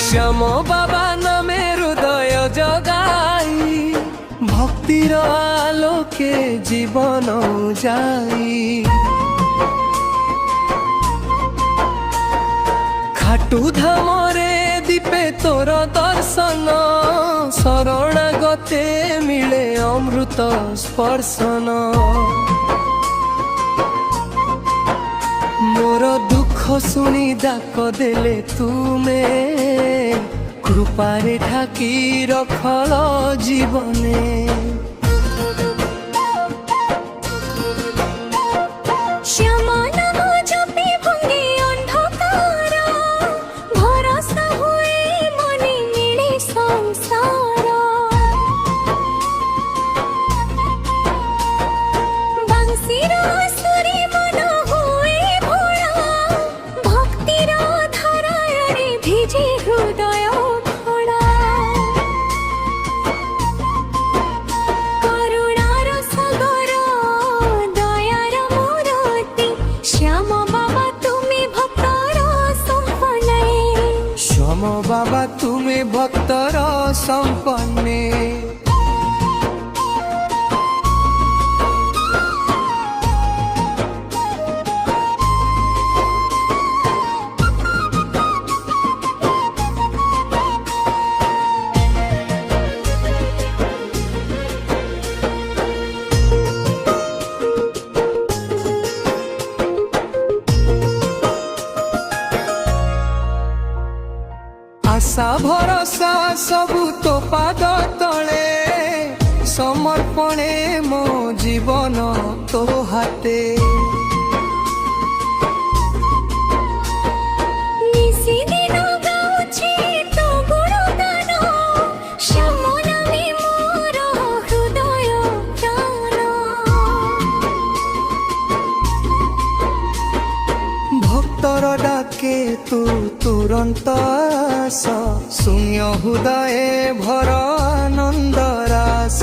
শ্যাম বাবা নামে হৃদয় জগাই ভক্তির আলোকে জীবন যাই। খাটু ধামরে দীপে তোর দর্শন শরণাগতে মিলে অমৃত স্পর্শন। মোর দুঃখ শুনি ডাক দেলে তুমে কৃপারে ঢাকি রখল জীবনে। শ্যাম বাবা তুমি ভক্তর সম্পন্নে। আশা ভরসা সবু তো পাদ তলে সমর্পণে মো জীবন তো হাতে। ভক্তর ডাকে তু তুরন্ত আস শূন্য হৃদয়ে ভর আনন্দ রাস।